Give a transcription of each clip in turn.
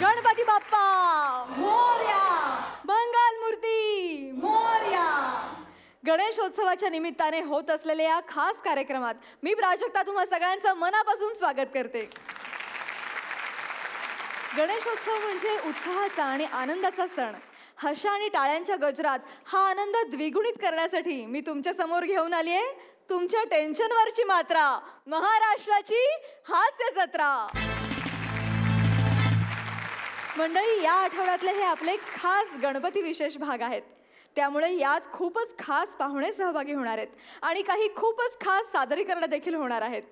गणपती बाप्पा मोरया, मंगल मूर्ती मोरया. गणेशोत्सवाच्या निमित्ताने होत असलेल्या या खास कार्यक्रमात मी प्राजक्ता तुम्हा सगळ्यांचं मनापासून स्वागत करते. गणेशोत्सव म्हणजे उत्साहाचा आणि आनंदाचा सण. हर्ष आणि टाळ्यांच्या गजरात हा आनंद द्विगुणित करण्यासाठी मी तुमच्या समोर घेऊन आली आहे तुमच्या टेन्शनवरची मात्रा, महाराष्ट्राची हास्य जत्रा. मंडळी, या आठवड्यातले हे आपले खास गणपती विशेष भाग आहेत. त्यामुळे यात खूपच खास पाहुणे सहभागी होणार आहेत आणि काही खूपच खास सादरीकरणं देखील होणार आहेत.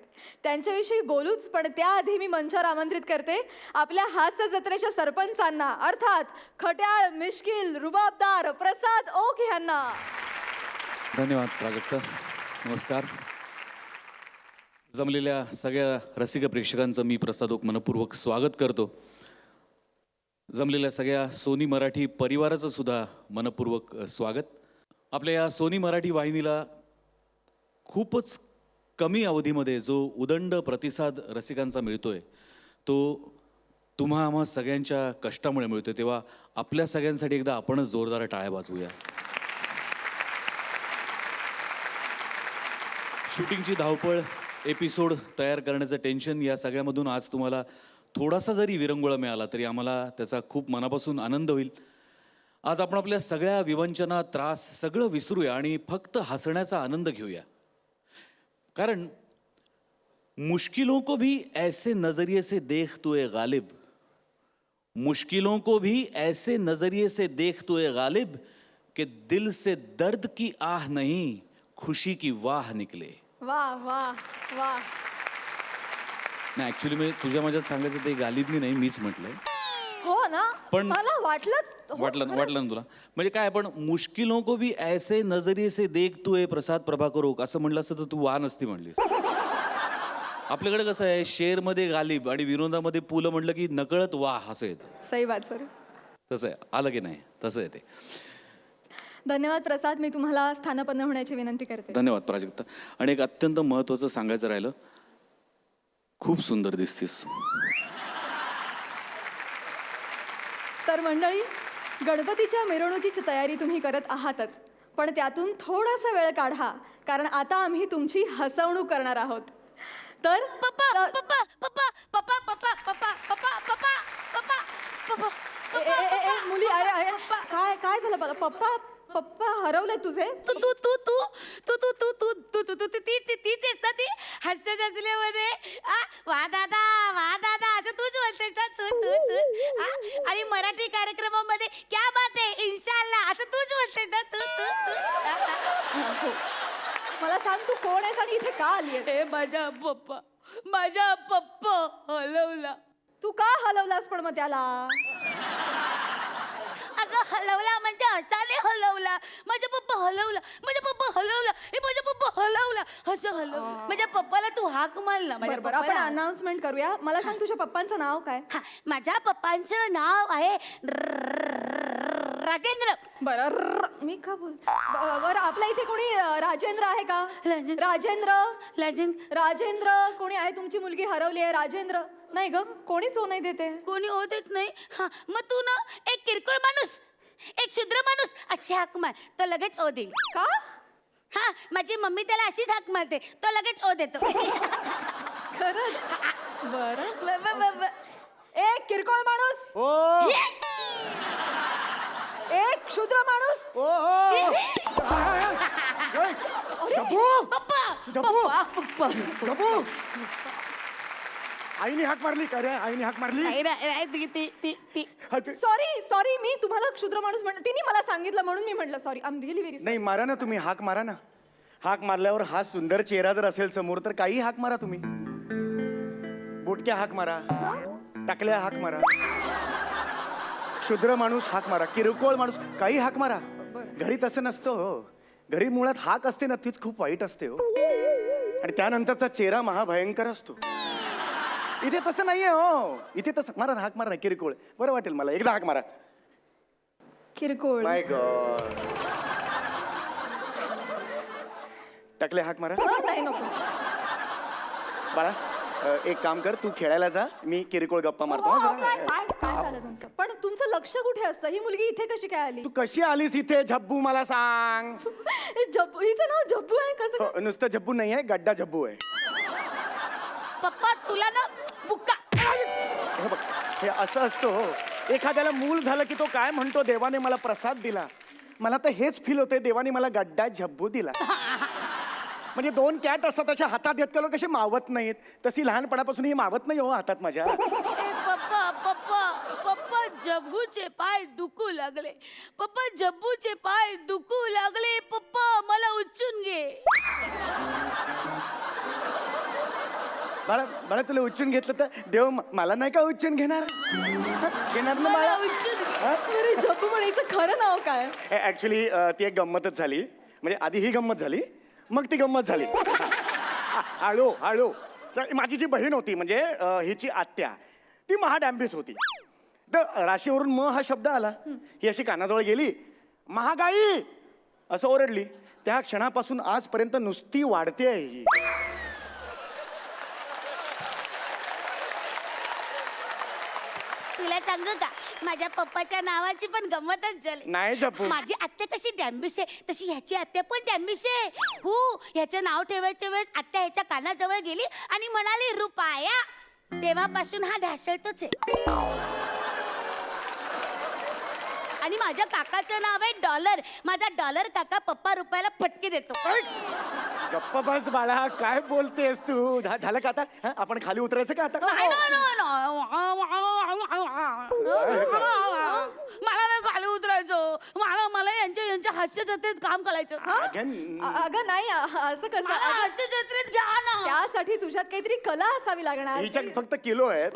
त्यांच्याविषयी बोलूच, पण त्याआधी मी मंचावर आमंत्रित करते आपल्या हास्य जत्रेच्या सरपंचांना, अर्थात खट्याळ, मिश्किल, रुबाबदार प्रसाद ओक यांना. धन्यवाद प्राजक्ता. नमस्कार. जमलेल्या सगळ्या रसिक प्रेक्षकांचं मी प्रसाद ओक मनपूर्वक स्वागत करतो. जमलेल्या सगळ्या सोनी मराठी परिवाराचं सुद्धा मनपूर्वक स्वागत. आपल्या या सोनी मराठी वाहिनीला खूपच कमी अवधीमध्ये जो उदंड प्रतिसाद रसिकांचा मिळतोय तो तुम्हा आम्हा सगळ्यांच्या कष्टामुळे मिळतोय. तेव्हा आपल्या सगळ्यांसाठी एकदा आपणच जोरदार टाळ्या वाजवूया. शूटिंगची धावपळ, एपिसोड तयार करण्याचं टेन्शन, या सगळ्यामधून आज तुम्हाला थोडासा जरी विरंगुळा मिळाला तरी आम्हाला त्याचा खूप मनापासून आनंद होईल. आज आपण आपल्या सगळ्या विवंचना, त्रास सगळं विसरूया आणि फक्त हसण्याचा आनंद घेऊया. कारण मुश्किलों को भी ऐसे नजरिए से देख तू ए गालिब, मुश्किलों को भी ऐसे नजरिए से देख तू ए गालिब कि दिल से दर्द की आह नहीं खुशी की वाह निकले. वाह वाह वाह. नाही, ऍक्च्युली मी तुझ्या माझ्यात सांगायचं ते गालिबनी नाही, मीच म्हटलंय. हो ना, पण मला वाटलं ना तुला. म्हणजे काय, पण मुश्किलों को भी ऐसे नजरिए से देख तू ए प्रसाद प्रभाकर ओक असं म्हणलं असतं तर तू वा नसती म्हणलीस. आपल्याकडे कसं आहे, शेरमध्ये गालिब आणि विनोदामध्ये पुलं म्हटलं की नकळत वाह असं येतं. सही बात सर. तसं आहे, आलं की नाही, तसं आहे ते. धन्यवाद प्रसाद. मी तुम्हाला स्थानापन्न होण्याची विनंती करते. धन्यवाद प्राजक्ता. आणि एक अत्यंत महत्त्वाचं सांगायचं राहिलं, खूप सुंदर दिसतीस. तर मंडळी, गणपतीच्या मिरवणुकीची तयारी तुम्ही करत आहातच, पण त्यातून थोडासा वेळ काढा, कारण आता आम्ही तुमची हसवणूक करणार आहोत. तर पप्पा पप्पा पप्पा पप्पा पप्पा पप्पा पप्पा पप्पा पप्पा पप्पा मुली, अरे काय काय झालं? पप्पा पप्पा हरवले तुझे? तू तू तू तू तू तू तू तू तू तू तू तीच आहेस ना ती हास्य जत्रेमध्ये? वा दादा असं तूच बोलतेस ना, तू तू तू आणि मराठी कार्यक्रमामध्ये क्या बात आहे इन्शाल्लाह असं तूच बोलतेस ना, तू तू तू. मला सांग, तू कोण आहेस आणि इथे का आली आहेस? हे माझा पप्पा हलवला. तू का हलवलास पण मग त्याला? अगं हलवला म्हणजे असाने हलवला. माझा पप्पा हलवला, माझा पप्पा हलवला, हे माझा पप्पा हलवला, असं हलवलं. माझ्या पप्पाला तू हाक मारला. बरोबर, आपण अनाउन्समेंट करूया. मला सांग, तुझ्या पप्पांचं नाव काय? माझ्या पप्पांचं नाव आहे राजेंद्र. बरं, मी का बोल. बरं, आपल्या इथे कोणी राजेंद्र आहे का? राजेंद्र कोणी आहे? तुमची मुलगी हरवली आहे. राजेंद्र नाही ग, कोणीच हो नाही देते. कोणी होत येत नाही. हा, मग तू ना एक किरकोळ माणूस, एक शुद्र माणूस अशी हाक मार, तो लगेच ओ देईल. का? हा, माझी मम्मी त्याला अशीच हाक मारते, तो लगेच ओ देतो. खरंच? बरं. एक किरकोळ माणूस, एक क्षुद्र माणूस. आईने हाक मारली का रे? आईने हाक मारली? सॉरी, मी तुम्हाला क्षुद्र माणूस म्हणलं, तिने मला सांगितलं म्हणून मी म्हटलं sorry. I am really very नाही, मारा ना तुम्ही, हाक मारा ना. हाक मारल्यावर हा सुंदर चेहरा जर असेल समोर तर काही हाक मारा तुम्ही. बुटक्या हाक मारा, टाकल्या हाक मारा, क्षुद्र माणूस हाक मारा, किरकोळ माणूस काही हाक मारा. घरी तसं नसतं हो. घरी मुळात हाक असते ना, तीच खूप वाईट असते हो. आणि त्यानंतरचा चेहरा महाभयंकर असतो. इथे तसं नाहीये हो. इथे तसं मारा ना, हाक मारा ना, किरकोळ. बरं वाटेल मला. एकदा हाक मारा. किरकोळ. माय गॉड. टाकले हाक मारा. नाही, नको. बाळा एक काम कर, तू खेळायला जा, मी किरकोळ गप्पा मारतो हो, हा हो, काय जरा. काय काय झालं तुमचं? पण तुमचं लक्ष कुठे असतं? ही मुलगी इथे कशी काय आली? तू कशी आलीस इथे झब्बू मला सांग. झब्बू, हिचं नाव झब्बू आहे कसं काय? हो, नुसतं झब्बू नाही आहे, गड्डा झब्बू आहे. पप्पा तुला ना बुक्का. हे बघ, हे असं असतं हो. एखाद्याला मूल झालं की तो काय म्हणतो, देवाने मला प्रसाद दिला. मला तर हेच फील होते, देवाने मला गड्डा झब्बू दिला. म्हणजे दोन कॅट असतात त्याच्या हातात घेत कसे मावत नाहीत, तशी लहानपणापासून ही मावत नाही हो हातात माझ्या. ए पप्पा पप्पा पप्पा जब्बूचे पाय दुखू लागले. पप्पा जब्बूचे पाय दुखू लागले. पप्पा मला उचलून घे. बाळा बाळा, तुला उच्चून घेतलं तर देव मला नाही का उच्चून घेणार? घेणार ना मला बाळा. उचलून घे. अरे झब्बू म्हणे, हिचं खरं नाव काय? ऍक्च्युली ती एक गंमतच झाली. म्हणजे आधी ही गंमत झाली, मग ती गंमत झाली. हळू हळू. तर माझी जी बहीण होती, म्हणजे हिची आत्या, ती महाडॅम्बिस होती. तर राशीवरून म हा शब्द आला. ही अशी कानाजवळ गेली, महागाई असं ओरडली. त्या क्षणापासून आजपर्यंत नुसती वाढते आहे ही. तुला सांगू का, माझ्या पप्पाच्या नावाची पण गंमतच झाली. नाही जपू. माझी आत्या कशी डॅम्बिश आहे, तशी ह्याची आत्या पण डॅम्बिश आहे. हो, ह्याचं नाव ठेवायच्या वेळेस आत्या ह्याच्या कानाजवळ गेली आणि म्हणाली रुपाया. तेव्हापासून हा ढासळतोच आहे. आणि माझ्या काकाचं नाव आहे डॉलर. माझा डॉलर काका पप्पा रुपयाला फटके देतो. गप्प बस बाळा, काय बोलतेस तू? झालं का आता? हं? आपण खाली उतरायचं का आता? नाही, नाही, नाही, नाही. मला नाही खाली उतरायचं. मला यांच्या हास्य जत्रेत काम करायचं. अगं, अगं नाही, असं कसं? मला अगं, हास्य जत्रेत घ्या ना. त्यासाठी तुझ्यात काहीतरी कला असावी लागणार. हिच्यात फक्त किलो आहेत.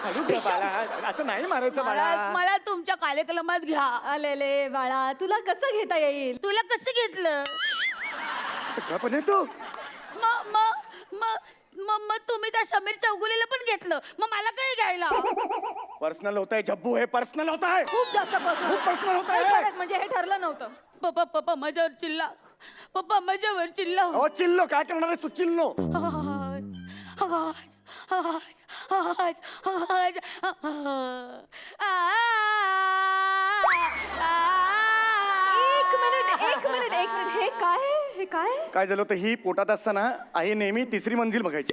हळू घ्या बाळा, असं नाही मारायचं बाळा. मला तुमच्या कार्यक्रमात घ्या. आलेले बाळा, तुला कसं घेता येईल? तुला कसं घेतलं? का पण आहे तू? मग तुम्ही त्या समीर चौगुलेला पण घेतलं, मग मला काय घ्यायला? पर्सनल होत आहे झब्बू, हे पर्सनल होत आहे. खूप जास्त personal. खूप personal होतं नाही, हे. खरंच, म्हणजे हे ठरलं नव्हतं. पप्पा माझ्यावर चिल्ला. पप्पा माझ्यावर चिल्ला. अहो चिल्लो, काय करणार आहे तू? चिल्लो. एक मिनिट. हे काय आहे? हे काय आहे? काय झालं होतं, ही पोटात असताना आई नेहमी तिसरी मंजिल बघायची.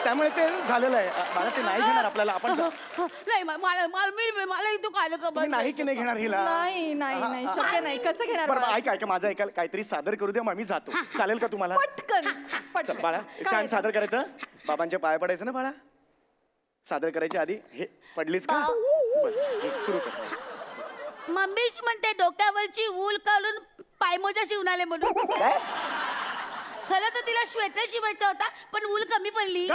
त्यामुळे ते झालेलं आहे. बाळा, ते नाही घेणार आपल्याला. आपण नाही मला इथं कार्यक्रम तुम्ही नाही की नाही घेणार हिला? नाही शक्य नाही. कसं घेणार बरं बाळा? ऐका माझं ऐकाल, काहीतरी सादर करू द्या, मग मी जातो. चालेल का तुम्हाला? पटकन चल पटकन. बाळा, काय? छान सादर करायचं. बाबांच्या पाया पडायचं ना बाळा. सादर करायच्या आधी हे पडलीस का? बरं, हे सुरू कर. मम्मीच म्हणते डोक्यावरची ऊल काढून पायमोजा शिवून आले म्हणून. काय? खरं तर तिला श्वेटर शिवायचा होता, पण ऊल कमी पडली.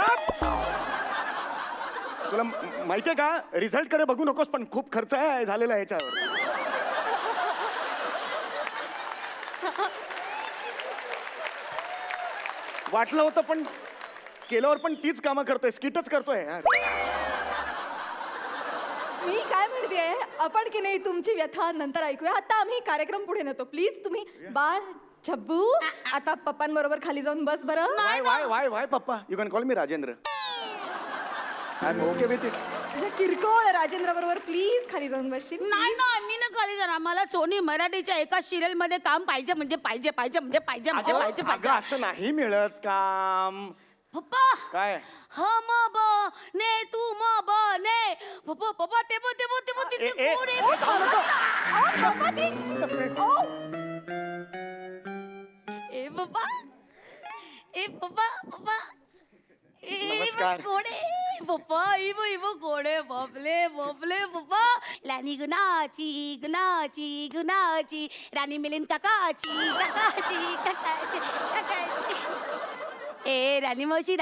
तुला माहितीये का, रिझल्ट कडे बघू नकोस, पण खूप खर्च आहे झालेला आहे याच्यावर. वाटलं होतं, पण केल्यावर पण तीच कामं करतोय, स्किटच करतोय यार. मी काय म्हणतेय, आपण की नाही तुमची व्यथा नंतर ऐकूया. आता आम्ही कार्यक्रम पुढे नेतो. प्लीज तुम्ही बाळ झब्बू आता पप्पांबरोबर खाली जाऊन बस बरं. Why papa, you can call me Rajendra. I am okay with it. तुझ्या किरकोळ राजेंद्र बरोबर प्लीज खाली जाऊन बसशील? नाही ना, मी ना खाली जाणार. मला सोनी मराठीच्या एका सिरियल मध्ये काम पाहिजे म्हणजे पाहिजे. असं नाही मिळत काम. पप्पा काय? हम बने तू बने. पप्पा ते ए, कोण आहे? ए, ए पप्पा नमस्कार. कोण आहे पप्पा? इबो कोण आहे? बापले पप्पा. लानी गुणाची राणी मिलिंद काकाची. ए राणी मावशी,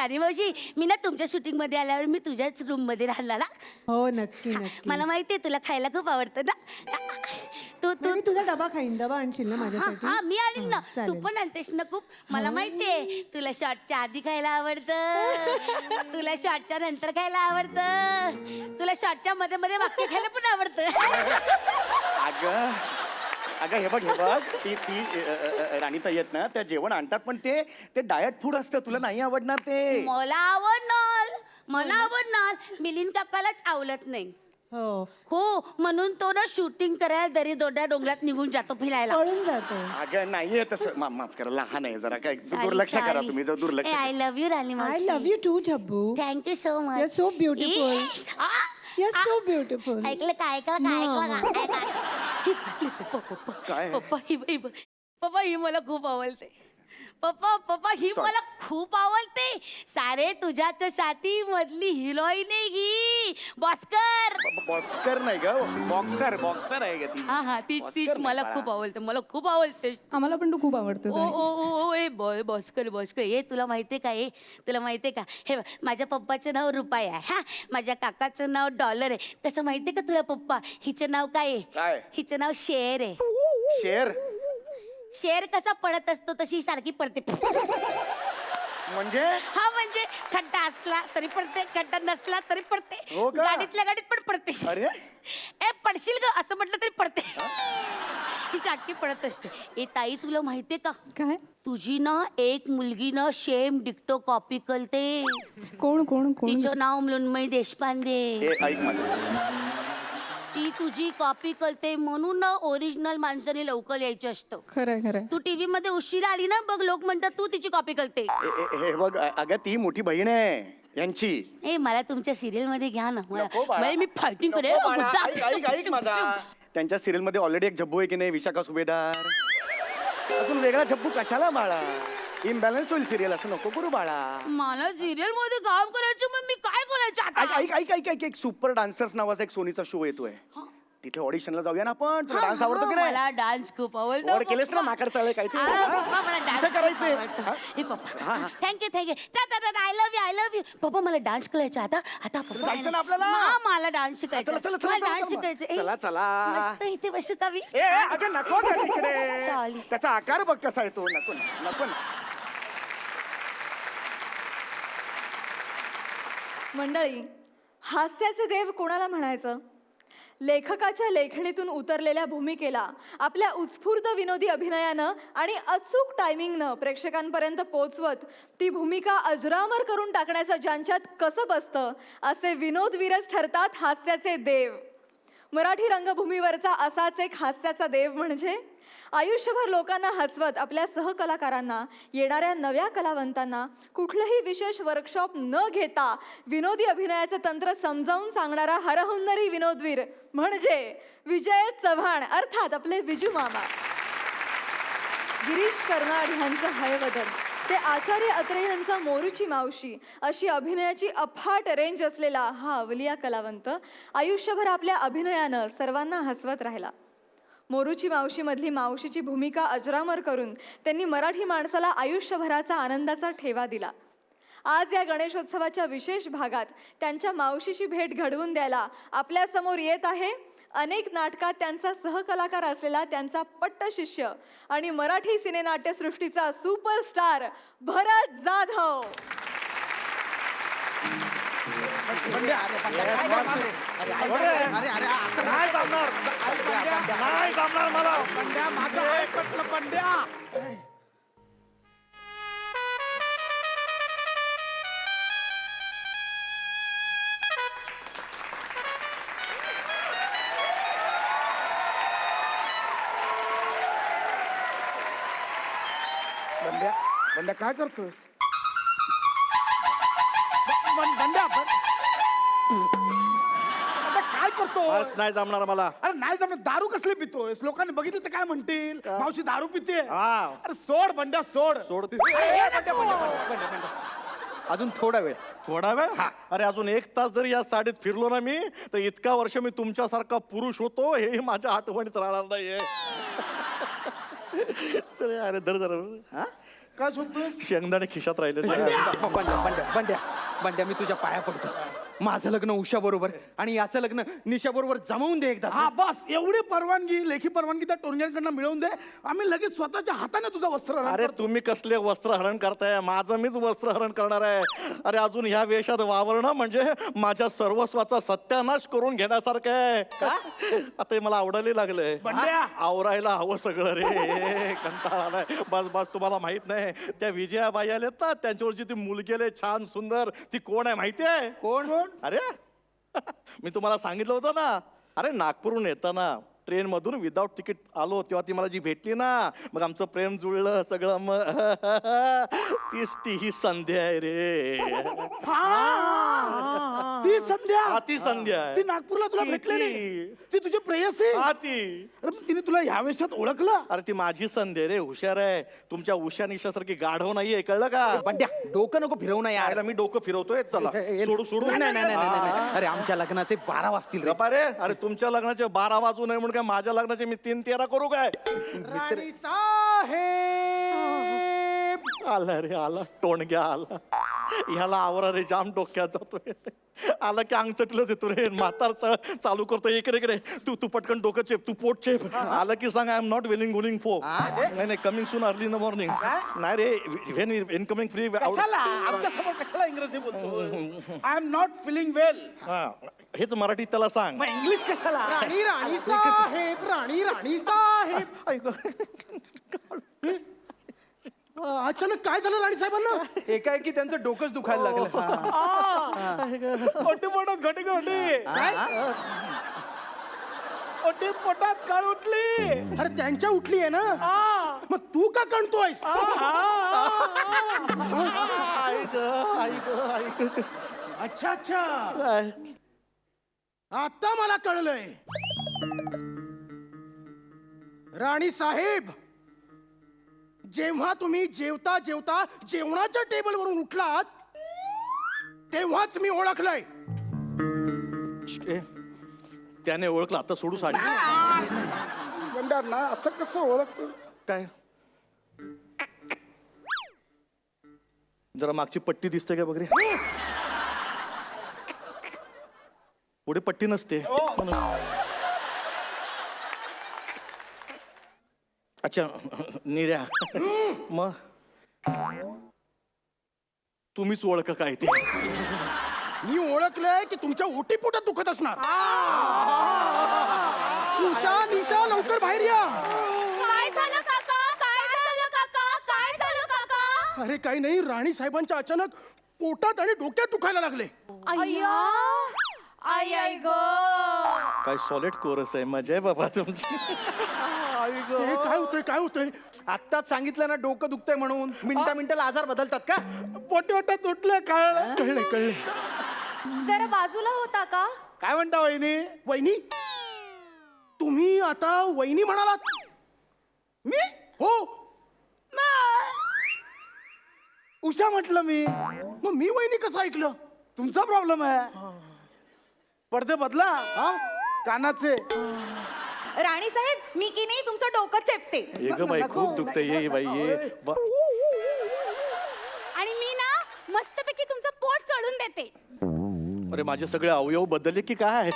मी ना तुमच्या शूटिंग मध्ये आल्यावर मी तुझ्याच रूम मध्ये राहणार. हो नक्की नक्की. मला माहितीये तुला खायला खूप आवडतं ना. तू मी तुझा डबा खाईन. डबा आणशील ना माझ्यासाठी? हा मी आणीन ना. चालेल. तू पण आणतेस ना खूप. मला माहितीये तुला शॉर्टच्या आधी खायला आवडतं, तुला शॉर्टच्या नंतर खायला आवडतं, तुला शॉर्टच्या मध्ये वाक्य खायला पण आवडतं. अगं अगं हे बघ ती राणीताई आहेत ना, त्या जेवण आणतात, पण ते डायट फूड असतं, तुला नाही आवडणार ते. मला आवडणार मिलिंद काकालाच आवडत नाही. हो म्हणून तो ना शूटिंग करायला दरी दोड्या डोंगरात निघून जातो फिरायला. पळून जातो. अगं नाहीये तसं, माफ करा, लहान आहे जरा, काय दुर्लक्ष करा तुम्ही, जर दुर्लक्ष आय लव्ह यू राणी आय लव्ह यू टू झब्बू. Thank you so much. You are so beautiful. You are so beautiful. ऐकलं का काय? पप्पा ही मला खूप आवडते. पप्पा ही Sorry. मला खूप आवडते. सारे तुझ्याच छाती मधली हिरोईन आहे ही बॉस्कर. बॉक्सर नाही ग, बॉक्सर आहे ग ती. हा तीच बॉस्कर नाही मला बाळा. खूप आवडते. आम्हाला पण तू खूप आवडतो ओ ए बॉस्कर हे तुला माहितीये का? तुला माहितीये का? हे बघ, माझ्या पप्पाचं नाव रुपाई आहे. हा, माझ्या काकाचं नाव डॉलर आहे. तसं माहितीये का तुला पप्पा हिचं नाव काय काय? आहे? हिचं नाव शेर आहे. शेर शेर कसा पडत असतो तशी सारखी पडते. म्हणजे हा म्हणजे खड्डा असला तरी पडते, खड्डा नसला तरी पडते, हो का? गाडीतल्या गाडीत पण पडते. अरे ए पडशील ग असं म्हटलं तरी पडते. ही सारखी पडत असते. ए ताई तुला माहितीये का? काय? तुझी ना एक मुलगी ना सेम डिक्टो कॉपी करते. कोण कोण तिचं नाव मृण्मयी देशपांडे. ए ऐक माझं, ती तुझी कॉपी करते म्हणून ना ओरिजिनल माणसाने लवकर यायचं असतं. खरंय. तू टीव्ही मध्ये उशिरा आली ना बघ, लोक म्हणतात तू तिची कॉपी करते. हे बघ अगं ती मोठी बहीण आहे यांची. ए मला तुमच्या सिरियल मध्ये घ्या ना. नको बाळा. मी फायटिंग नको करेन. बाळा. ऐक माझा. त्यांच्या सिरियल मध्ये ऑलरेडी एक झब्बू आहे की नाही, विशाखा सुभेदार. अजून वेगळा झब्बू कशाला बाळा? इम्बॅलन्स होईल सिरियल, असं नको करू बाळा. मला सिरियल मध्ये काम करायचं, मग मी काय करायचं आता? ऐक एक सुपर डान्सर्स नावाचा एक सोनीचा शो येतोय, तिथे ऑडिशनला जाऊया ना आपण. तुला डान्स आवडतो की नाही? मला डान्स खूप आवडतो. वर केलेस ना माकड चालय काय ते? पप्पा मला इथे डान्स करायचंय. हे पप्पा थँक्यू आय लव्ह यू पप्पा. मला डान्स करायचा आता पप्पा. जायचं ना आपल्याला? मला डान्स शिकायचं. चला डान्स शिकायचं. चला मस्त इथे बसू का मी? अगं नको का तिकडे, Sorry. त्याचा आकार बघ कसा आहे तो. नको. मंडळी, हास्याचे देव कोणाला म्हणायचं? लेखकाच्या लेखणीतून उतरलेल्या भूमिकेला आपल्या उत्स्फूर्त विनोदी अभिनयानं आणि अचूक टायमिंगनं प्रेक्षकांपर्यंत पोचवत ती भूमिका अजरामर करून टाकण्याचं ज्यांच्यात कसं बसतं, असे विनोदवीरच ठरतात हास्याचे देव. मराठी रंगभूमीवरचा असाच एक हास्याचा देव म्हणजे आयुष्यभर लोकांना हसवत आपल्या सहकलाकारांना, येणाऱ्या नव्या कलावंतांना कुठलंही विशेष वर्कशॉप न घेता विनोदी अभिनयाचं तंत्र समजावून सांगणारा हरहुन्नरी विनोदवीर म्हणजे विजय चव्हाण, अर्थात आपले विजू मामा. गिरीश कर्नाड ह्यांचं हयवदन ते आचार्य अत्रे ह्यांचा मोरूची मावशी अशी अभिनयाची अफाट रेंज असलेला हा अवलिया कलावंत आयुष्यभर आपल्या अभिनयानं सर्वांना हसवत राहिला. मोरूची मावशीमधली मावशीची भूमिका अजरामर करून त्यांनी मराठी माणसाला आयुष्यभराचा आनंदाचा ठेवा दिला. आज या गणेशोत्सवाच्या विशेष भागात त्यांच्या मावशीची भेट घडवून द्यायला आपल्यासमोर येत आहे अनेक नाटकात त्यांचा सहकलाकार असलेला त्यांचा पट्ट शिष्य आणि मराठी सिनेनाट्यसृष्टीचा सुपरस्टार भरत जाधव. बंड्या काय करतोस? बंड्या काय करतोस? नाही जमणार मला. अरे नाही जमणार. दारू कसली पितोयस? लोकांनी बघितलं तर काय म्हणतील? मावशी दारू पिते. हा. अरे सोड बंड्या सोड. अजून थोडा वेळ. थोडा वेळ. अरे अजून 1 तास जरी या साडीत फिरलो ना मी, तर इतका वर्ष मी तुमच्यासारखा पुरुष होतो हे माझ्या आठवणीत राहणार नाहीये. अरे धर जरा. काय शोधतोस? शेंगदाणे खिशात राहिले. बंड्या बंड्या मी तुझ्या पाया पडतो. माझं लग्न उषा बरोबर आणि याचं लग्न निशा बरोबर जमवून दे एकदा. हा बस एवढी परवानगी, लेखी परवानगी त्या टोनग्यांकडनं मिळवून दे. आम्ही लगेच स्वतःच्या हाताने तुझं वस्त्र अरे तुम्ही कसले वस्त्रहरण करताय? माझं मीच वस्त्रहरण करणार आहे. अरे अजून ह्या वेशात वावरणं म्हणजे माझ्या सर्वस्वाचा सत्यानाश करून घेण्यासारखं आहे. का आता हे मला आवडायला लागलंय. बंड्या! आवरायला हवं सगळं रे. कंटाळा आलाय. बस बस, तुम्हाला माहित नाही त्या विजयाबाई आल्यात ना, त्यांच्यावरची ती मुलगी आली छान सुंदर, ती कोण आहे माहिती आहे? कोण? अरे मी तुम्हाला सांगितलं होतं ना. अरे नागपूरहून येताना ट्रेन मधून विदाऊट तिकीट आलो तेव्हा ती मला जी भेटली ना, मग आमचं प्रेम जुळलं सगळं. मग तीच ती ही संध्या आहे रे. ती संध्या. हा, ती संध्या आहे. ती नागपूरला तुला ती- भेटलेली. ती. ती तुझी प्रेयसी. हा ती. अरे मग तिने तुला ह्या वेशात ओळखलं. अरे ती माझी संध्या आहे रे, हुशार आहे. तुमच्या उषा निशासारखी गाढव नाहीये, कळलं का? बंड्या डोकं नको फिरवू ना यार. यायला मी डोकं फिरवतोय. चला सोडू सोडू. नाही नाही नाही नाही, नाही. अरे आमच्या लग्नाचे 12 वाजतील रे. गप्पा रे. अरे तुमच्या लग्नाचे 12 वाजू नये म्हणून काय माझ्या लग्नाचे मी 3-13 करू काय? राणी साहेब. आला रे, आला टोणग्या आला. ह्याला आवरा रे, जाम डोक्यात जातोय. आला की अंग चटलंच येतो रे. म्हातार चालू करतो. इकडे इकडे तू तू पटकन डोकं चेप, तू पोट चेप. आला की सांग आय एम नॉट विलिंग गुलिंग फो. नाही नाही, coming soon early in the morning. नाही रे, व्हेन इनकमिंग फ्री. कशाला आमच्या समोर कशाला इंग्रजी बोलतो? I am not feeling well. हेच मराठीत त्याला सांग. मग इंग्लिश कशाला? राणी राणी साहेब. राणी राणी साहेब. अचानक काय झालं राणी साहेबांना? एकाएकी त्यांचं डोकंच दुखायला लागलं. ओटी पोटात घटी घटी. काय? ओटी पोटात कळ उठली. अरे त्यांच्या उठली आहे ना. मग तू का कणतोयस? अच्छा अच्छा, आता मला कळलंय. राणी साहेब, जेव्हा तुम्ही जेवता जेवता जेवणाच्या टेबलवरून उठलात तेव्हाच मी ओळखलंय. ए, त्याने ओळखलं. आता सोडू साडी. म्हणणार ना, असं कसं ओळखत? काय जरा मागची पट्टी दिसते का बघ रे. पुढे पट्टी नसते. अच्छा निर्या. मग तुम्हीच ओळख काय ते. मी ओळखलंय की तुमच्या ओटी पोटात दुखत असणार. उषा निशा लवकर बाहेर या. काय झालं काका? काय झालं काका? काय झालं काका? अरे काही नाही, राणी साहेबांच्या अचानक पोटात आणि डोक्यात दुखायला लागले. अय्या, आई आई ग. काय सॉलिड कोरस आहे. मजा आहे बाबा तुमची. हे काय होतंय काय होतंय? आत्ताच सांगितलं ना डोकं दुखतंय म्हणून. मिनिटाला आजार बदलतात का? पोटी पोटात उठले. काय कळले कळले. जरा बाजूला होता का? काय म्हणता वहिनी? वहिनी, तुम्ही आता वहिनी म्हणालात? मी हो नाही, उषा म्हटलं मी. मग मी वहिनी कसं ऐकलं? तुमचा प्रॉब्लेम आहे. पडदे बदला. हा, कानाचे. राणी साहेब, मी की नाही तुमचं डोकं चेपते. ये ग बाई, खूप दुखतंय. ये बाई ये. आणि मी ना मस्तपैकी तुमचं पोट चढून देते. अरे माझे सगळे अवयव बदलले की काय?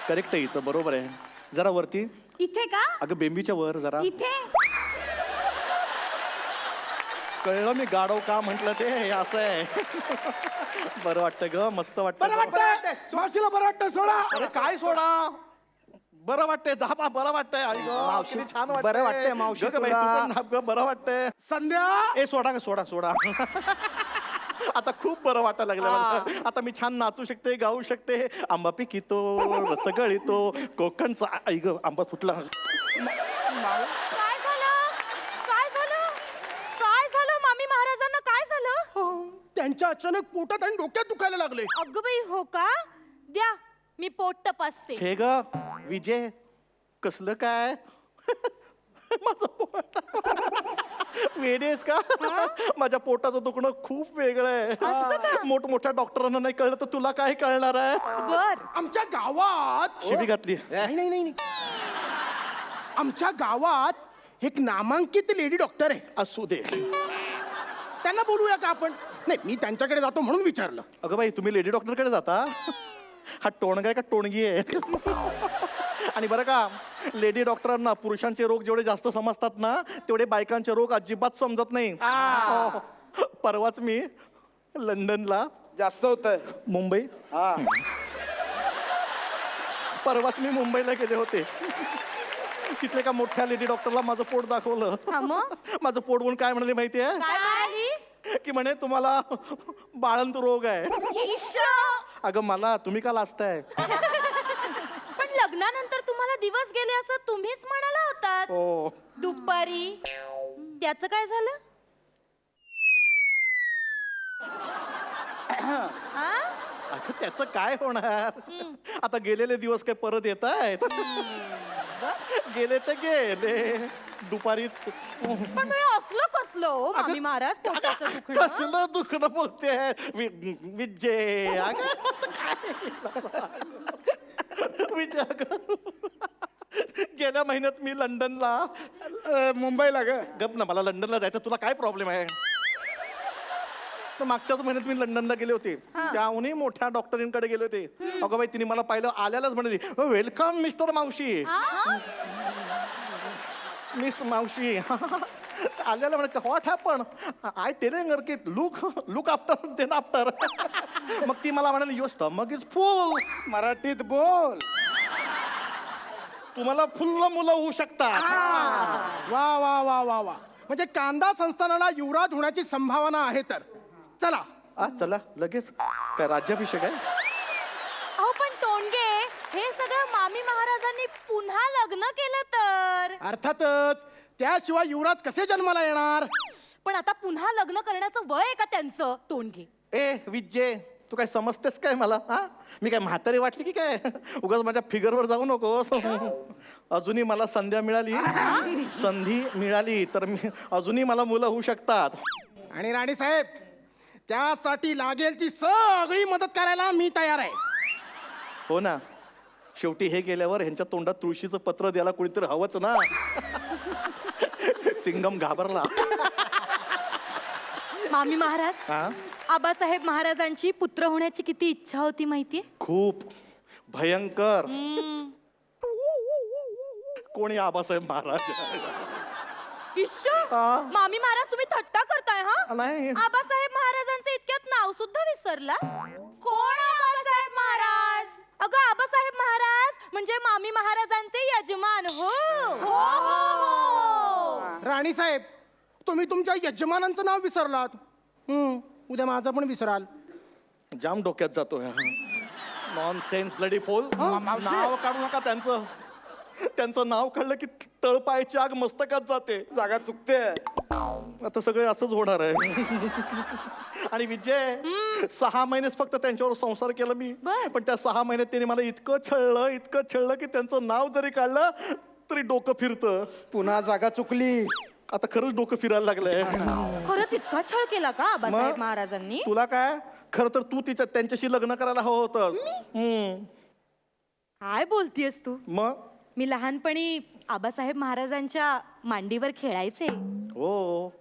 करेक्ट आहे हिचं, बरोबर आहे. जरा वरती. इथे का? अगं बेंबीच्या वर जरा. इथे. कळलं मी गाडव का म्हंटल ते. हे असं आहे. बरं वाटतं ग, मस्त वाटतं. बरं वाटतंय मावशीला, बरं वाटतंय. सोडा. अरे काय सोडा, बरं वाटतंय. दहा बरं वाटतंय. आई गं, मावशी, किती छान वाटतंय. बरं वाटतंय मावशी गं बाई, तू तुला. पण दाब गं, बरं वाटतंय. संध्या. ए सोडा सोडा सोडा. आता खूप बरं वाटायला लागलं मला. आता मी छान नाचू शकते, गाऊ शकते. आंबा पिकितो, रसगळीतो, कोकणचा. आई ग, आंबा फुटला. काय झालं? काय झालं? काय झालं मामी महाराजांना? काय झालं? त्यांच्या अचानक पोटात आणि डोक्यात दुखायला लागले. अगं बाई, हो का? द्या, मी पोट तपासते. हे ग विजय, कसलं काय? माझं पोट वेडेस का? माझ्या पोटाचं दुखणं खूप वेगळं असं आहे. का? मोठमोठ्या डॉक्टरांना नाही कळलं तर तुला काय कळणार आहे? बर. आमच्या गावात शिबी घातली. नाही नाही नाही, आमच्या गावात एक नामांकित लेडी डॉक्टर आहे. असू दे. त्यांना बोलूया का आपण? नाही मी त्यांच्याकडे जातो म्हणून विचारलं. अगं बाई तुम्ही लेडी डॉक्टरकडे जाता? हा टोणगा आहे का टोणगी आहे? आणि बरं का लेडी डॉक्टरांना पुरुषांचे रोग जेवढे जास्त समजतात ना तेवढे बायकांचे रोग अजिबात समजत नाही. हो. परवाच मी लंडनला जास्त होत आहे. मुंबई हा. परवाच मी मुंबईला गेले होते. तिथले का मोठ्या लेडी डॉक्टरला माझं पोट दाखवलं. हा मग? माझं पोट बघून काय म्हणाले माहितीये? काय म्हणाली? की म्हणे तुम्हाला बाळंत रोग आहे. इश्श! अगं मला तुम्ही का लाजताय? पण लग्नानंतर तुम्हाला दिवस गेले असं तुम्हीच म्हणाला होतात हो दुपारी. त्याचं काय झालं? हा? अगं त्याचं काय होणार? आता गेलेले दिवस काय परत येत आहेत? गेले तर गेले दुपारीच. पण हे असलं कसलं हो मामी महाराज पोटाचं दुखणं? कसलं दुखणं बोलते विजय? अगं विजय अगं गेल्या महिन्यात मी लंडनला मुंबईला ग. गप ना मला लंडनला जायचं. तुला काय प्रॉब्लेम आहे? तर मागच्याच महिन्यात मी लंडनला गेले होते. त्याहूनही मोठ्या डॉक्टरींकडे गेले होते. अगं बाई तिने मला पाहिलं आल्यालाच म्हणाली वेलकम मिस्टर मावशी. मिस मावशी. आल्याला म्हणत व्हॉट हॅपन? आय टेलिंग की लुक आफ्टर देन आफ्टर. मग ती मला म्हणाली युअर स्टमक इज फुल. मराठीत बोल. तुम्हाला फुल्ल मुलं होऊ शकतात. वा वा वा वा वा. म्हणजे कांदा संस्थानाला युवराज होण्याची संभावना आहे. तर चला. चला लगेच काय राज्याभिषेक आहे? अहो पण तोंडगे हे सगळं मामी महाराजांनी पुन्हा लग्न केलं तर. अर्थातच त्याशिवाय युवराज कसे जन्माला येणार? पण आता पुन्हा लग्न करण्याचं वय आहे का त्यांचं? तोंडगे ए विजय तू काय समजतेस काय मला? हा मी काय म्हातारी वाटली की काय? उगाच माझ्या फिगरवर जाऊ नकोस. अजूनही मला संधी मिळाली तर मी अजूनही मला मुलं होऊ शकतात. आणि राणी साहेब त्यासाठी लागेल ती सगळी मदत करायला मी तयार आहे. हो ना शेवटी हे गेल्यावर ह्यांच्या तोंडात तुळशीचं पत्र द्यायला कोणीतरी हवंच ना. सिंगम घाबरला. मामी महाराज हा आबासाहेब महाराजांची पुत्र होण्याची किती इच्छा होती माहितीये? खूप भयंकर. कोणी आबासाहेब महाराज? इश्श! मामी महाराज तुम्ही थट्टा करताय हा? नाही आबासाहेब महाराजांचं इतक्यात नाव सुद्धा विसरला? कोण आबासाहेब महाराज? अगं आबासाहेब महाराज म्हणजे मामी महाराजांचे यजमान. हो हो हो. राणी साहेब तुम्ही तुमच्या यजमानांचं नाव विसरलात. उद्या माझं पण विसराल. जाम डोक्यात जातो नॉन सेन्स ब्लडी फोल. नाव काढू नका त्यांचं. त्यांचं नाव काढलं की तळपायची आग मस्तकात जाते. जागा चुकते. आता सगळे असंच होणार आहे. आणि विजय 6 महिनेच फक्त त्यांच्यावर संसार केला मी. बर. पण त्या 6 महिन्यात त्यांनी मला इतकं छळलं की त्यांचं नाव जरी काढलं तरी डोकं फिरतं. पुन्हा जागा चुकली. आता खरंच डोकं फिरायला लागलंय. खरंच इतका छळ केला का आबासाहेब मग? महाराजांनी? तुला काय खरं तर तू त्यांच्याशी लग्न करायला हवं होतं. काय बोलतीयस तू? मग मी लहानपणी आबासाहेब महाराजांच्या मांडीवर खेळायचे. हो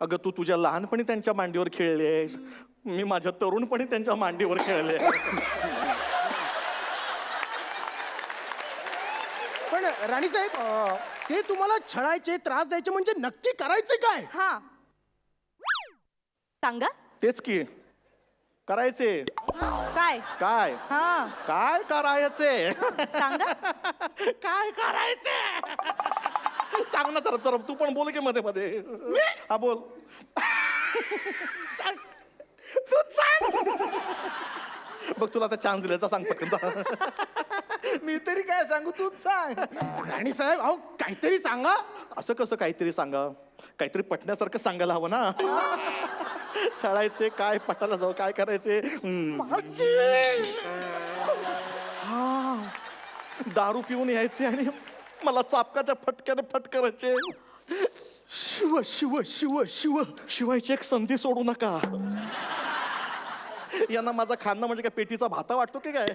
अगं तू तुझ्या लहानपणी त्यांच्या मांडीवर खेळलेस. मी माझ्या तरुणपणी त्यांच्या मांडीवर खेळले. पण राणी साहेब ते तुम्हाला छळायचे त्रास द्यायचे म्हणजे नक्की करायचे काय? हा सांगा. तेच की करायचे. काय? काय हा काय करायचे? सांगा. काय करायचे? सांग ना जरा तू पण बोल की मध्ये मध्ये. हा बोल. सांग. तू सांग. बघ तुला आता चान्स दिल्याचा सांग पटकन. मी तरी काय सांगू तूच सांग. राणी साहेब अहो काहीतरी सांगा. असं कसं काहीतरी सांगा? काहीतरी पटण्यासारखं सांगायला हवं ना. छळायचे काय पटाला जाऊ काय करायचे? दारू पिऊन यायचे आणि मला चापकाच्या फटक्याने फटकारायचे. शिव शिव शिव शिव शिवायची एक संधी सोडू नका. यांना माझा खाणं म्हणजे काय पेटीचा भाता वाटतो की काय?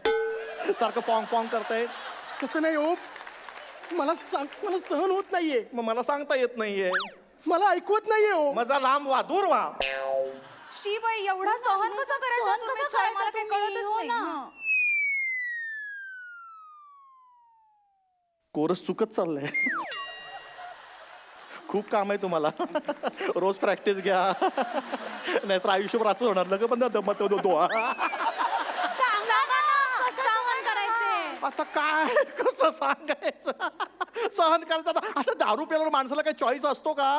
सारखं पॉंग पॉंग करताय. तसं नाही हो. मला सहन होत नाहीये. मग मला सांगता येत नाहीये. मला ऐकवत नाहीये हो. माझा लांब वा दूर वा. शी बाई एवढा सहन कसं करायचं सहन तुम्ही? कसं करायचं मला काही तुम्ही? कळतच हो नाही. ना. हं. कोरस चुकत चाललंय. खूप काम आहे तुम्हाला. रोज प्रॅक्टिस घ्या, नाहीतर आयुष्यभर असं होणार लग पण दमत होतो. सांगा ना, कसं सहन करायचे? आता काय कसं सांगायचं? सहन करायचं आता दारू प्यायला माणसाला काही चॉईस असतो का?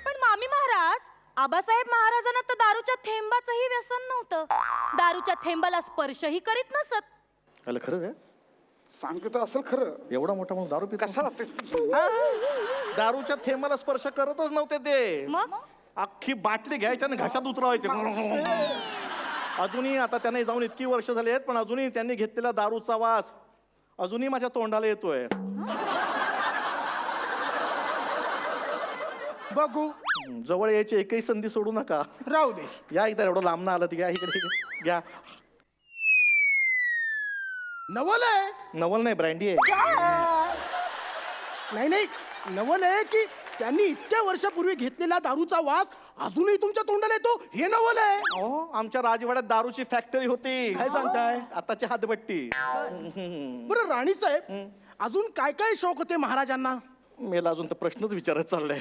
पण मामी महाराज, आबासाहेब महाराजांना तर दारूच्या थेंबाचंही व्यसन नव्हतं. दारूच्या थेंबाला स्पर्शही करीत नसत. आलं खरं आहे? सांगतो असेल खरं. एवढा मोठा मग दारू पित कशाला ते दारूच्या थेंबाला स्पर्श करतच नव्हते ते. मग अख्खी बाटली घ्यायची आणि घशात उतरवायचे. अजूनही आता त्यांना जाऊन इतकी वर्ष झाली आहेत, पण अजूनही त्यांनी घेतलेला दारूचा वास अजूनही माझ्या तोंडाला येतोय. बघू जवळ यायची एकही संधी सोडू नका. राहू दे. या एकदा एवढं लांब आलं ती घ्या इकडे घ्या. नवल आहे. नवल नाही, ब्रँडी आहे. नाही नाही, नवल आहे की त्यांनी इतक्या वर्षापूर्वी घेतलेला दारूचा वास अजूनही तुमच्या तोंडाला येतो, हे नवल आहे. हो, आमच्या राजवाड्यात दारूची फॅक्टरी होती. काय सांगताय? आताची हातभट्टी. बरं राणी साहेब, अजून काय काय शौक होते महाराजांना? मेला अजून तर प्रश्नच विचारत चाललाय.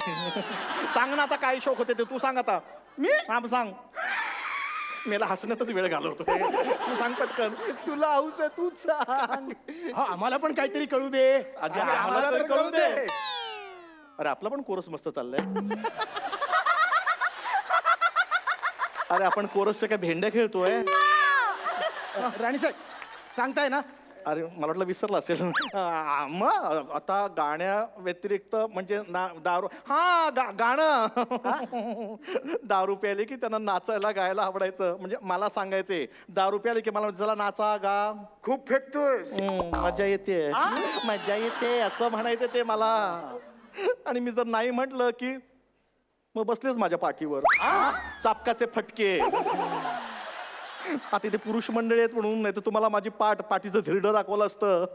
सांग ना आता काय शौक होते ते तू सांग आता. मी हा सांग. मेला हसण्यातच वेळ घालवतो. तू सांग पटकन. तुला हौस आहे, तूच सांग. हा, आम्हाला पण काहीतरी कळू दे. आधी आम्हाला तर कळू दे. अरे आपला पण कोरस मस्त चाललाय. अरे आपण कोरसच्या काय भेंड्या खेळतोय. राणी साहेब सांगताय ना? अरे मला वाटलं विसरला असेल. मग आता गाण्या व्यतिरिक्त म्हणजे दारू गाणं. दारू प्यायले की त्यांना नाचायला गायला आवडायचं. म्हणजे मला सांगायचे दारू प्यायले की मला चला नाचा गा. खूप फेकतोय. मजा येते मजा येते असं म्हणायचं ते मला. आणि मी जर नाही म्हटलं की मग बसलेच माझ्या पाठीवर चापकाचे फटके. आता इथे पुरुष मंडळी आहेत म्हणून, नाही तर तुम्हाला माझी पाठीचं धिरडं दाखवलं असतं.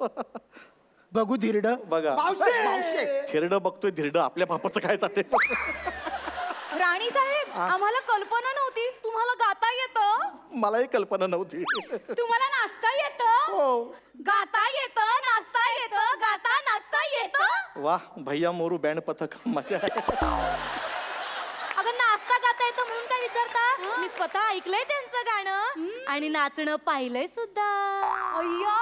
बघू धिरड. बघा धिरडं बघतोय धिरडं. आपल्या बापाचं काय जाते. राणी साहेब, आम्हाला कल्पना नव्हती तुम्हाला गाता येतं. मलाही कल्पना नव्हती. तुम्हाला नाचता येतं? हो. गाता येतं, नाचता येतं, गाता नाचता येतं? वा भैया मोरू बँड पथक मजा आहे. अगं नाचता गाता येतं म्हणून काय विचारता? मी स्वतः ऐकलंय त्यांचं गाणं आणि नाचणं पाहिलंय सुद्धा. अय्या.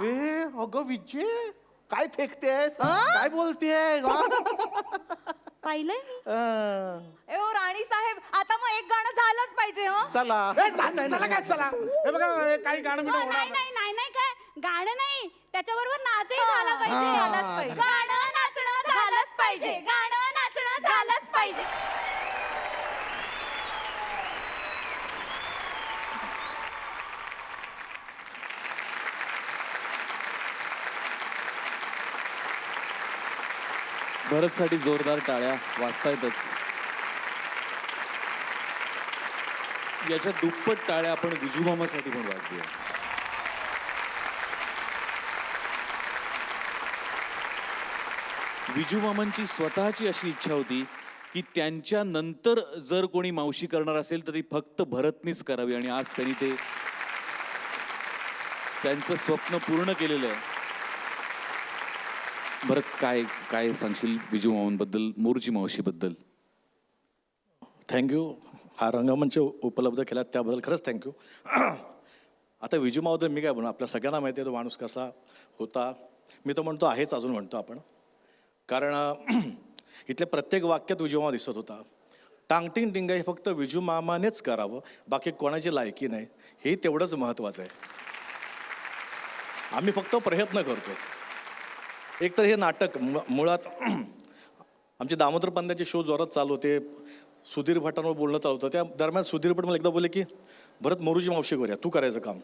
ए अगं विजय काय फेकतेस काय बोलतेस. पाहिलंय मी. ए ओ राणी साहेब, आता मग एक गाणं झालंच पाहिजे. हं. चला. चला काय चला. हे बघा हे काही गाणं मी नाही नाही नाही नाही काय गाणं नाही, त्याच्याबरोबर नाचही झाला पाहिजे. झालंच पाहिजे. गाणं नाचणं झालंच पाहिजे. गाणं नाचणं झालंच पाहिजे. भरतसाठी जोरदार टाळ्या वाजतायतच. याच्या दुप्पट टाळ्या आपण विजूमामासाठी पण वाजवूया. विजूमामांची स्वतःची अशी इच्छा होती की त्यांच्या नंतर जर कोणी मावशी करणार असेल तर ती फक्त भरतनीच करावी, आणि आज त्यांनी ते त्यांचं स्वप्न पूर्ण केलेलं आहे. भरत, काय काय सांगशील विजूमामांबद्दल, मोरूची मावशीबद्दल? थँक्यू. हा रंगमंच उपलब्ध केला त्याबद्दल खरंच थँक्यू. आता विजूमाबद्दल मी काय म्हणू, आपल्या सगळ्यांना माहिती आहे तो माणूस कसा होता. मी तर म्हणतो आहेच, अजून म्हणतो आपण. कारण इथल्या प्रत्येक वाक्यात विजूमामा दिसत होता. टांगटिंग टिंगा हे फक्त विजूमामानेच करावं, बाकी कोणाची लायकी नाही, हे तेवढंच महत्त्वाचं आहे. आम्ही फक्त प्रयत्न करतो. एकतर हे नाटक मुळात आमचे दामोदर पंतांचे शो जोरात चालू होते. सुधीर भटांवर बोलणं चालू होतं. त्या दरम्यान सुधीर भट मला एकदा बोलले की भरत मोरूची मावशी करूया, तू करायचं काम.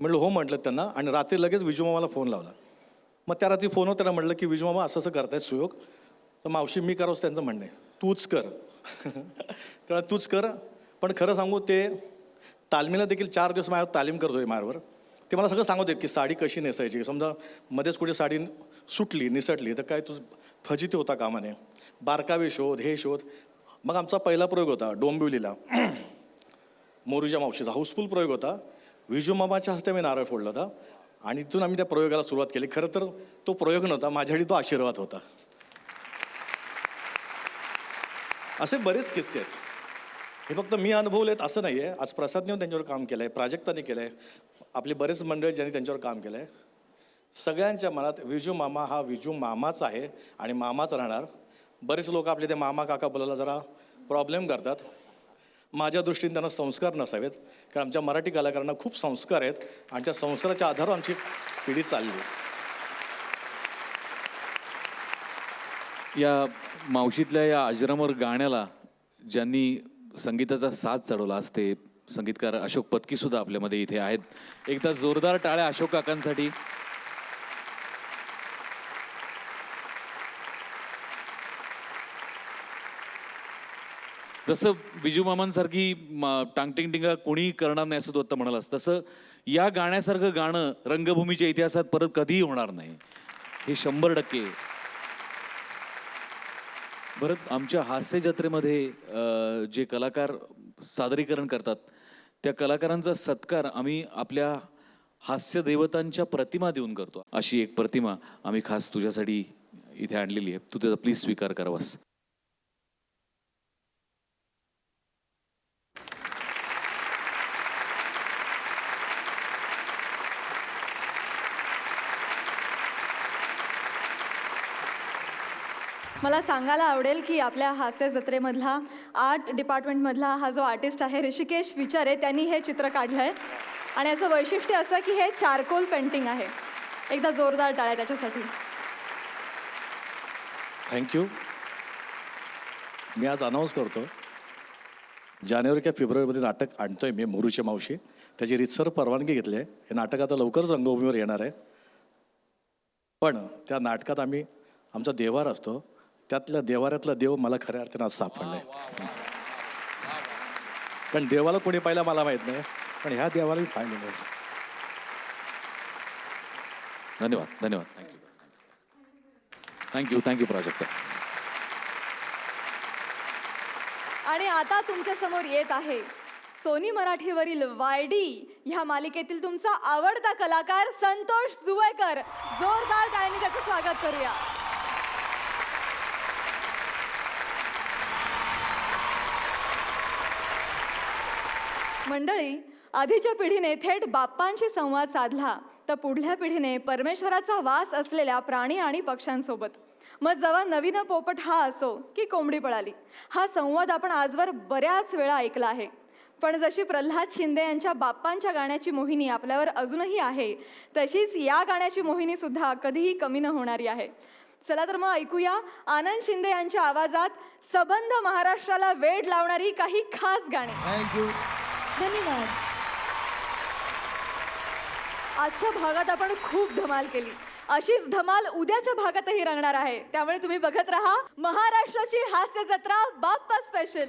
म्हटलं हो म्हटलं त्यांना, आणि रात्री लगेच विजूमामाला फोन लावला. मग त्या रात्री फोनवर त्यांना म्हटलं की विजूमामा असं असं करतायत सुयोग, तर मावशी मी करावंच त्यांचं म्हणणं आहे, तूच कर. तेव्हा तूच कर. पण खरं सांगू, ते तालमीला देखील 4 दिवस माझ्यावर तालीम करतोय मारवर. ते मला सगळं सांगत होते की साडी कशी नेसायची. समजा मध्येच कुठे साडी सुटली निसटली तर काय तू फजिती होता कामाने. बारकावे शोध, हे शोध. मग आमचा पहिला प्रयोग होता डोंबिवलीला. मोरूच्या मावशीचा हाऊसफुल प्रयोग होता. विजू मामाच्या हस्ते मी नारळ फोडला होता आणि तिथून आम्ही त्या प्रयोगाला सुरुवात केली. खरं तर तो प्रयोग नव्हता, माझ्यासाठी तो आशीर्वाद होता. असे बरेच किस्से आहेत. हे फक्त मी अनुभवलेत असं नाही आहे. आज प्रसादने त्यांच्यावर काम केलं आहे, प्राजक्ताने केलं आहे, आपले बरेच मंडळी ज्यांनी त्यांच्यावर काम केलं आहे. सगळ्यांच्या मनात विजू मामा हा विजू मामाच आहे आणि मामाच राहणार. बरेच लोक आपले ते मामा काका बोलायला जरा प्रॉब्लेम करतात. माझ्या दृष्टीने त्यांना संस्कार नसावेत, कारण आमच्या मराठी कलाकारांना खूप संस्कार आहेत आणि त्या संस्काराच्या आधारावर आमची पिढी चालली. या मावशीतल्या या अजरामर गाण्याला ज्यांनी संगीताचा साथ चढवला असते, संगीतकार अशोक पत्की सुद्धा आपल्यामध्ये इथे आहेत. एकदा जोरदार टाळ्या अशोक काकांसाठी. जसं विजू मामांसारखी टांगटिंगटिंगा कोणी करणार नाही असं तू आता म्हणालास, तसं या गाण्यासारखं गाणं रंगभूमीच्या इतिहासात परत कधीही होणार नाही, हे 100%. बरं, आमच्या हास्य जत्रेमध्ये जे कलाकार सादरीकरण करतात त्या कलाकारांचा सत्कार आम्ही आपल्या हास्य देवतांच्या प्रतिमा देऊन करतो. अशी एक प्रतिमा आम्ही खास तुझ्यासाठी इथे आणलेली आहे. तू त्याचा प्लीज स्वीकार करावास. मला सांगायला आवडेल की आपल्या हास्य जत्रेमधला आर्ट डिपार्टमेंटमधला हा जो आर्टिस्ट आहे ऋषिकेश विचारे, त्यांनी हे चित्र काढलं आहे आणि याचं वैशिष्ट्य असं की हे चारकोल पेंटिंग आहे. एकदा जोरदार टाळ्या त्याच्यासाठी. थँक्यू. मी आज अनाऊन्स करतो, जानेवारी किंवा फेब्रुवारीमध्ये नाटक आणतोय मी, मोरूची मावशी. त्याची रीतसर परवानगी घेतली आहे. हे नाटक आता लवकरच रंगभूमीवर येणार आहे. पण त्या नाटकात आम्ही आमचा देवार असतो, त्यातल्या देवाऱ्यातला देव मला खऱ्या अर्थानं आज सापडलाय. कारण देवाला कोणी पाहिलं मला माहित नाही, पण ह्या देवाला मी पाहिलेलं आहे. धन्यवाद, धन्यवाद. Thank you, thank you Prajakta. आणि आता तुमच्या समोर येत आहे सोनी मराठीवरील वायडी ह्या मालिकेतील तुमचा आवडता कलाकार संतोष जुवेकर. जोरदार टाळ्यांनी त्याचं स्वागत करूया. मंडळी, आधीच्या पिढीने थेट बाप्पांशी संवाद साधला, तर पुढल्या पिढीने परमेश्वराचा वास असलेल्या प्राणी आणि पक्ष्यांसोबत. मग जेव्हा नवीन पोपट हा असो की कोंबडी पळाली, हा संवाद आपण आजवर बऱ्याच वेळा ऐकला आहे. पण जशी प्रल्हाद शिंदे यांच्या बाप्पांच्या गाण्याची मोहिनी आपल्यावर अजूनही आहे, तशीच या गाण्याची मोहिनी सुद्धा कधीही कमी न होणारी आहे. चला तर मग ऐकूया आनंद शिंदे यांच्या आवाजात सबंध महाराष्ट्राला वेड लावणारी काही खास गाणी. थँक्यू. धन्यवाद. आजच्या भागात आपण खूप धमाल केली. अशीच धमाल उद्याच्या भागातही रंगणार आहे. त्यामुळे तुम्ही बघत राहा महाराष्ट्राची हास्य जत्रा बाप्पा स्पेशल.